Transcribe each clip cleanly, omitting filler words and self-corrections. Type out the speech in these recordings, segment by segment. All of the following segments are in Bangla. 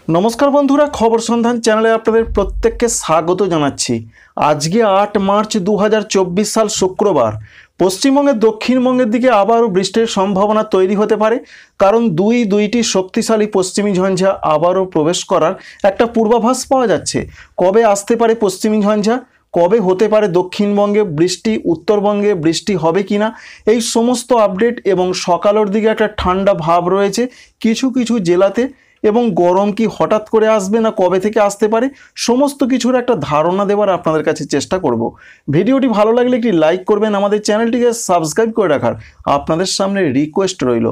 नमस्कार बंधुरा खबर सन्धान चैनले आपनादेर प्रत्येकके स्वागत जानाच्छि। आजके 8 मार्च 2024 साल शुक्रवार पश्चिमबंगेर दक्षिणबंगेर दिके आबारो बृष्टिर सम्भावना तैरी होते पारे, कारण दुईटी शक्तिशाली पश्चिमी झंझा आबारो प्रवेश करार एकटा पूर्वाभास पाওয়া যাচ্ছে। कबे आसते पारे पश्चिमी झंझा, कबे होते पारे दक्षिणबंगे बृष्टि, उत्तरबंगे बृष्टि होबे किना, এই সমস্ত আপডেট এবং সকালের দিকে একটা ঠান্ডা ভাব রয়েছে কিছু কিছু জেলাতে এবং গরম কি হঠাৎ করে আসবে না কবে থেকে আসতে পারে সমস্ত কিছুর একটা ধারণা দেওয়ার আপনাদের কাছে চেষ্টা করব। ভিডিওটি ভালো লাগলে একটি লাইক করবেন, আমাদের চ্যানেলটিকে সাবস্ক্রাইব করে রাখার আপনাদের সামনে রিকোয়েস্ট রইল।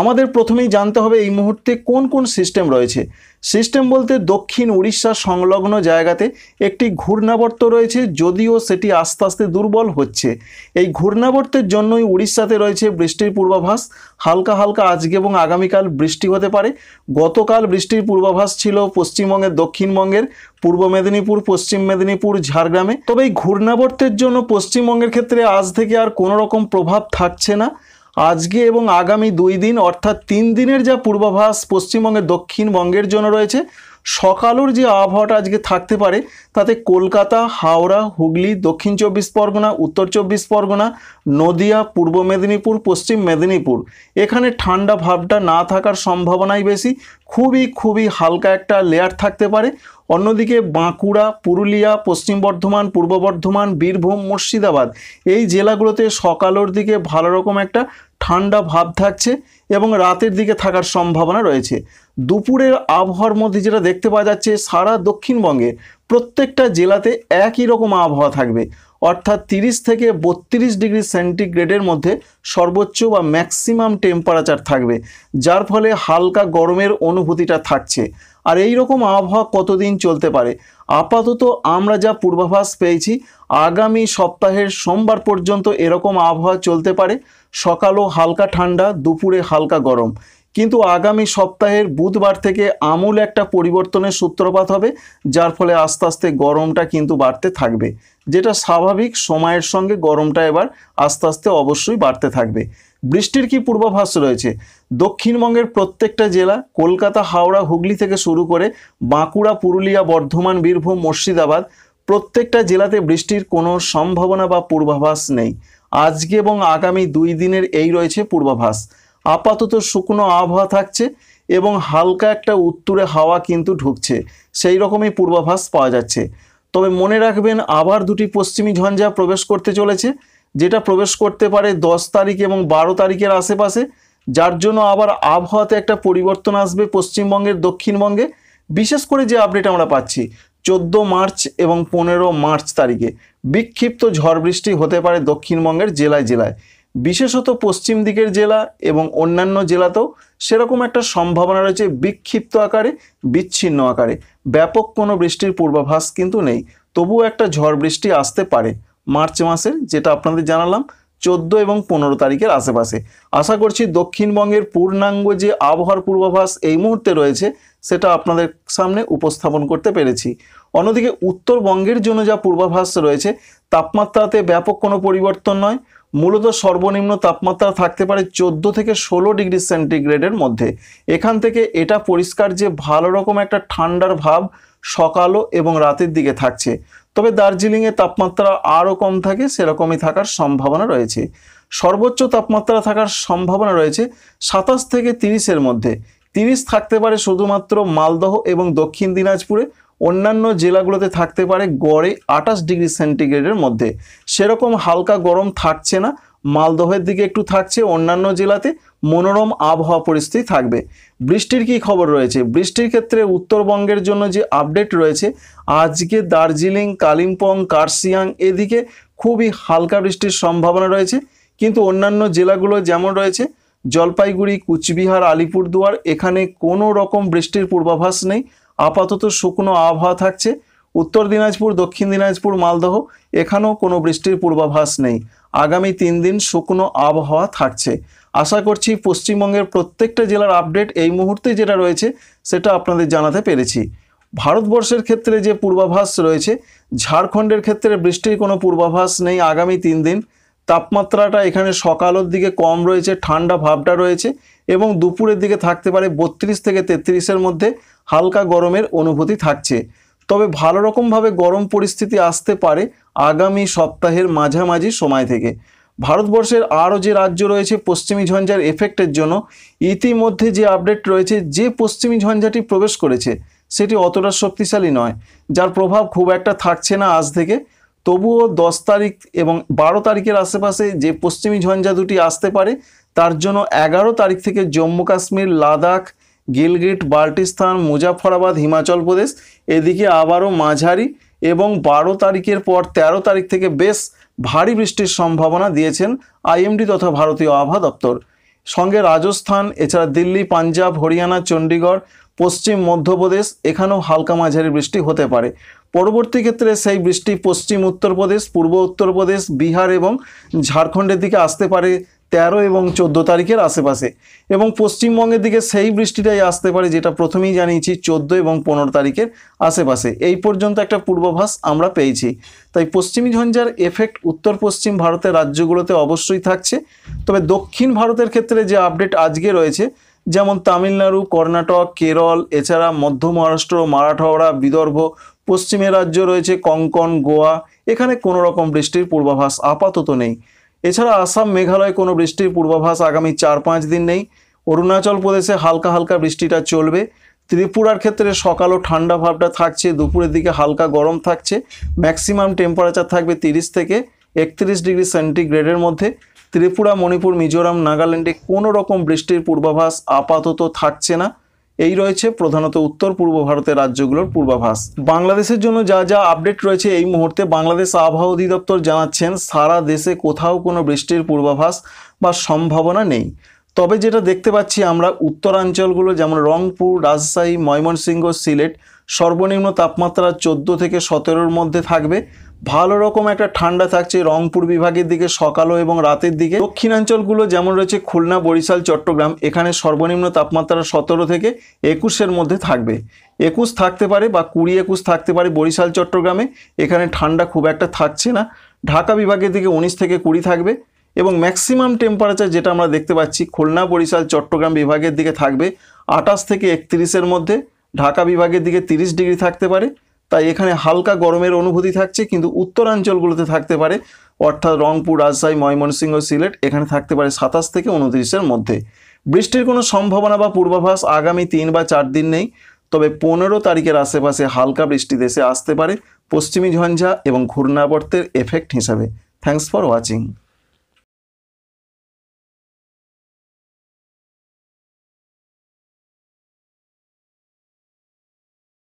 আমাদের প্রথমেই জানতে হবে এই মুহূর্তে কোন কোন সিস্টেম রয়েছে। সিস্টেম বলতে দক্ষিণ উড়িষ্যা সংলগ্ন জায়গাতে একটি ঘূর্ণাবর্ত রয়েছে, যদিও সেটি আস্তে আস্তে দুর্বল হচ্ছে। এই ঘূর্ণাবর্তের জন্যই উড়িষ্যাতে রয়েছে বৃষ্টির পূর্বাভাস। হালকা হালকা আজকে এবং আগামীকাল বৃষ্টি হতে পারে। গতকাল বৃষ্টির পূর্বাভাস ছিল পশ্চিমবঙ্গের, দক্ষিণবঙ্গের, পূর্ব মেদিনীপুর, পশ্চিম মেদিনীপুর, ঝাড়গ্রামে। তবে এই ঘূর্ণাবর্তের জন্য পশ্চিমবঙ্গের ক্ষেত্রে আজ থেকে আর কোনো রকম প্রভাব থাকছে না। আজকে এবং আগামী 2 দিন অর্থাৎ 3 দিনের যা পূর্বাভাস পশ্চিমবঙ্গের দক্ষিণবঙ্গের জন্য রয়েছে, সকালের যে আবহাওয়াটা আজকে থাকতে পারে তাতে কলকাতা, হাওড়া, হুগলি, দক্ষিণ 24 পরগনা, উত্তর 24 পরগনা, নদিয়া, পূর্ব মেদিনীপুর, পশ্চিম মেদিনীপুর এখানে ঠান্ডা ভাবটা না থাকার সম্ভাবনাই বেশি। খুবই হালকা একটা লেয়ার থাকতে পারে। অন্যদিকে বাঁকুড়া, পুরুলিয়া, পশ্চিম বর্ধমান, পূর্ব বর্ধমান, বীরভূম, মুর্শিদাবাদ এই জেলাগুলোতে সকালের দিকে ভালো রকম একটা ঠান্ডা ভাব থাকছে এবং রাতের দিকে থাকার সম্ভাবনা রয়েছে। দুপুরের আবহাওয়ার মধ্যে যেটা দেখতে পাওয়া যাচ্ছে, সারা দক্ষিণবঙ্গে প্রত্যেকটা জেলাতে একই রকম আবহাওয়া থাকবে, অর্থাৎ 30 থেকে 32 ডিগ্রি সেন্টিগ্রেডের মধ্যে সর্বোচ্চ বা ম্যাক্সিমাম টেম্পারেচার থাকবে, যার ফলে হালকা গরমের অনুভূতিটা থাকছে। আর এই রকম আবহাওয়া কতদিন চলতে পারে? আপাতত আমরা যা পূর্বাভাস পেয়েছি আগামী সপ্তাহের সোমবার পর্যন্ত এরকম আবহাওয়া চলতে পারে। সকালও হালকা ঠান্ডা, দুপুরে হালকা গরম। কিন্তু আগামী সপ্তাহের বুধবার থেকে আমূল একটা পরিবর্তনের সূত্রপাত হবে, যার ফলে আস্তে আস্তে গরমটা কিন্তু বাড়তে থাকবে, যেটা স্বাভাবিক। সময়ের সঙ্গে গরমটা এবার আস্তে আস্তে অবশ্যই বাড়তে থাকবে। বৃষ্টির কি পূর্বাভাস রয়েছে? দক্ষিণবঙ্গের প্রত্যেকটা জেলা, কলকাতা, হাওড়া, হুগলি থেকে শুরু করে বাঁকুড়া, পুরুলিয়া, বর্ধমান, বীরভূম, মুর্শিদাবাদ প্রত্যেকটা জেলাতে বৃষ্টির কোনো সম্ভাবনা বা পূর্বাভাস নেই। আজকে এবং আগামী 2 দিনের এই রয়েছে পূর্বাভাস। আপাতত শুকনো আবহাওয়া থাকছে এবং হালকা একটা উত্তুরে হাওয়া কিন্তু ঢুকছে, সেই রকমই পূর্বাভাস পাওয়া যাচ্ছে। তবে মনে রাখবেন আবার 2টি পশ্চিমী ঝঞ্ঝা প্রবেশ করতে চলেছে, যেটা প্রবেশ করতে পারে 10 তারিখ এবং 12 তারিখের আশেপাশে, যার জন্য আবার আবহাওয়াতে একটা পরিবর্তন আসবে পশ্চিমবঙ্গের, দক্ষিণবঙ্গে। বিশেষ করে যে আপডেট আমরা পাচ্ছি 14 মার্চ এবং 15 মার্চ তারিখে বিক্ষিপ্ত ঝড় বৃষ্টি হতে পারে দক্ষিণবঙ্গের জেলায় জেলায়, বিশেষত পশ্চিম দিকের জেলা এবং অন্যান্য জেলাতেও সেরকম একটা সম্ভাবনা রয়েছে। বিক্ষিপ্ত আকারে, বিচ্ছিন্ন আকারে, ব্যাপক কোনো বৃষ্টির পূর্বাভাস কিন্তু নেই, তবুও একটা ঝড় বৃষ্টি আসতে পারে মার্চ মাসের, যেটা আপনাদের জানালাম 14 এবং 15 তারিখের আশেপাশে। আশা করছি দক্ষিণবঙ্গের পূর্ণাঙ্গ যে আবহাওয়ার পূর্বাভাস এই মুহূর্তে রয়েছে সেটা আপনাদের সামনে উপস্থাপন করতে পেরেছি। অন্যদিকে উত্তরবঙ্গের জন্য যা পূর্বাভাস রয়েছে, তাপমাত্রাতে ব্যাপক কোনো পরিবর্তন নয়। মূলত সর্বনিম্ন তাপমাত্রা থাকতে পারে 14 থেকে 16 ডিগ্রি সেন্টিগ্রেডের মধ্যে। এখান থেকে এটা পরিষ্কার যে ভালো রকম একটা ঠান্ডার ভাব সকালও এবং রাতের দিকে থাকছে। তবে দার্জিলিংয়ে তাপমাত্রা আরও কম থাকে, সেরকমই থাকার সম্ভাবনা রয়েছে। সর্বোচ্চ তাপমাত্রা থাকার সম্ভাবনা রয়েছে 27 থেকে 30-এর মধ্যে। 30 থাকতে পারে শুধুমাত্র মালদহ এবং দক্ষিণ দিনাজপুরে, অন্যান্য জেলাগুলোতে থাকতে পারে গড়ে 28 ডিগ্রি সেন্টিগ্রেডের মধ্যে। সেরকম হালকা গরম থাকছে না, মালদহের দিকে একটু থাকছে, অন্যান্য জেলাতে মনোরম আবহাওয়া পরিস্থিতি থাকবে। বৃষ্টির কি খবর রয়েছে? বৃষ্টির ক্ষেত্রে উত্তরবঙ্গের জন্য যে আপডেট রয়েছে, আজকে দার্জিলিং, কালিম্পং, কার্শিয়াং এদিকে খুবই হালকা বৃষ্টির সম্ভাবনা রয়েছে। কিন্তু অন্যান্য জেলাগুলো যেমন রয়েছে জলপাইগুড়ি, কুচবিহার, আলিপুরদুয়ার, এখানে কোনো রকম বৃষ্টির পূর্বাভাস নেই। আপাতত শুকনো আবহাওয়া থাকছে। উত্তর দিনাজপুর, দক্ষিণ দিনাজপুর, মালদহ এখানেও কোনো বৃষ্টির পূর্বাভাস নেই। আগামী 3 দিন শুকনো আবহাওয়া থাকছে। আশা করছি পশ্চিমবঙ্গের প্রত্যেকটা জেলার আপডেট এই মুহূর্তে যেটা রয়েছে সেটা আপনাদের জানাতে পেরেছি। ভারতবর্ষের ক্ষেত্রে যে পূর্বাভাস রয়েছে, ঝাড়খণ্ডের ক্ষেত্রে বৃষ্টির কোনো পূর্বাভাস নেই আগামী 3 দিন। তাপমাত্রাটা এখানে সকালের দিকে কম রয়েছে, ঠান্ডা ভাবটা রয়েছে এবং দুপুরের দিকে থাকতে পারে 32 থেকে 33-এর মধ্যে হালকা গরমের অনুভূতি থাকছে। তবে ভালো রকমভাবে গরম পরিস্থিতি আসতে পারে আগামী সপ্তাহের মাঝামাঝি সময় থেকে। ভারতবর্ষের আরও যে রাজ্য রয়েছে পশ্চিমী ঝঞ্ঝার এফেক্টের জন্য ইতিমধ্যে যে আপডেট রয়েছে, যে পশ্চিমী ঝঞ্ঝাটি প্রবেশ করেছে সেটি অতটা শক্তিশালী নয়, যার প্রভাব খুব একটা থাকছে না আজ থেকে। তবুও 10 তারিখ এবং 12 তারিখের আশেপাশে যে পশ্চিমী ঝঞ্ঝা দুটি আসতে পারে, তার জন্য 11 তারিখ থেকে জম্মু কাশ্মীর, লাদাখ, গিলগিট, বাল্টিস্তান, মুজাফরাবাদ, হিমাচল প্রদেশ এদিকে আবারও মাঝারি এবং 12 তারিখের পর 13 তারিখ থেকে বেশ ভারী বৃষ্টির সম্ভাবনা দিয়েছেন আইএমডি তথা ভারতীয় আবহাওয়া দপ্তর। সঙ্গে রাজস্থান, এছাড়া দিল্লি, পাঞ্জাব, হরিয়ানা, চণ্ডীগড়, পশ্চিম মধ্যপ্রদেশ এখানেও হালকা মাঝারি বৃষ্টি হতে পারে। পরবর্তী ক্ষেত্রে সেই বৃষ্টি পশ্চিম উত্তরপ্রদেশ, পূর্ব উত্তরপ্রদেশ, বিহার এবং ঝাড়খণ্ডের দিকে আসতে পারে 13 এবং 14 তারিখের আশেপাশে, এবং পশ্চিমবঙ্গের দিকে সেই বৃষ্টিটাই আসতে পারে যেটা প্রথমেই জানিয়েছি 14 এবং 15 তারিখের আশেপাশে। এই পর্যন্ত একটা পূর্বাভাস আমরা পেয়েছি। তাই পশ্চিমী ঝঞ্ঝার এফেক্ট উত্তর পশ্চিম ভারতের রাজ্যগুলোতে অবশ্যই থাকছে। তবে দক্ষিণ ভারতের ক্ষেত্রে যে আপডেট আজকে রয়েছে, যেমন তামিলনাড়ু, কর্ণাটক, কেরল, এছাড়া মধ্য মহারাষ্ট্র, মারাঠওয়াড়া, বিদর্ভ, পশ্চিমের রাজ্য রয়েছে কঙ্কন, গোয়া, এখানে কোনো রকম বৃষ্টির পূর্বাভাস আপাতত নেই। এছাড়া আসাম, মেঘালয় কোনো বৃষ্টির পূর্বাভাস আগামী 4-5 দিন নেই। অরুণাচল প্রদেশে হালকা হালকা বৃষ্টিটা চলবে। ত্রিপুরার ক্ষেত্রে সকালও ঠান্ডা ভাবটা থাকছে, দুপুরের দিকে হালকা গরম থাকছে, ম্যাক্সিমাম টেম্পারেচার থাকবে 30 থেকে 31 ডিগ্রি সেন্টিগ্রেডের মধ্যে। ত্রিপুরা, মণিপুর, মিজোরাম, নাগাল্যান্ডে কোনো রকম বৃষ্টির পূর্বাভাস আপাতত থাকছে না। এই রয়েছে প্রধানত উত্তর পূর্ব ভারতের রাজ্যগুলোর পূর্বাভাস। বাংলাদেশের জন্য যা যা আপডেট রয়েছে এই মুহূর্তে, বাংলাদেশ আবহাওয়া অধিদপ্তর জানাচ্ছেন সারা দেশে কোথাও কোনো বৃষ্টির পূর্বাভাস বা সম্ভাবনা নেই। তবে যেটা দেখতে পাচ্ছি আমরা, উত্তরাঞ্চলগুলো যেমন রংপুর, রাজশাহী, ময়মনসিংহ, সিলেট সর্বনিম্ন তাপমাত্রা 14 থেকে 17-র মধ্যে থাকবে। ভালো রকম একটা ঠান্ডা থাকছে রংপুর বিভাগের দিকে সকালও এবং রাতের দিকে। দক্ষিণাঞ্চলগুলো যেমন রয়েছে খুলনা, বরিশাল, চট্টগ্রাম, এখানে সর্বনিম্ন তাপমাত্রা 17 থেকে 21-এর মধ্যে থাকবে। 21 থাকতে পারে বা 20-21 থাকতে পারে বরিশাল, চট্টগ্রামে, এখানে ঠান্ডা খুব একটা থাকছে না। ঢাকা বিভাগের দিকে 19 থেকে 20 থাকবে এবং ম্যাক্সিমাম টেম্পারেচার যেটা আমরা দেখতে পাচ্ছি খুলনা, বরিশাল, চট্টগ্রাম বিভাগের দিকে থাকবে 28 থেকে 31-এর মধ্যে। ঢাকা বিভাগের দিকে 30 ডিগ্রি থাকতে পারে। তাই এখানে হালকা গরমের অনুভূতি থাকছে, কিন্তু উত্তরাঞ্চলগুলোতে থাকতে পারে, অর্থাৎ রংপুর, রাজশাহী, ময়মনসিংহ, সিলেট এখানে থাকতে পারে 27 থেকে 29-এর মধ্যে। বৃষ্টির কোনো সম্ভাবনা বা পূর্বাভাস আগামী 3 বা 4 দিন নেই। তবে 15 তারিখের আশেপাশে হালকা বৃষ্টি দেশে আসতে পারে পশ্চিমী ঝঞ্ঝা এবং ঘূর্ণাবর্তের এফেক্ট হিসাবে। Thanks for watching.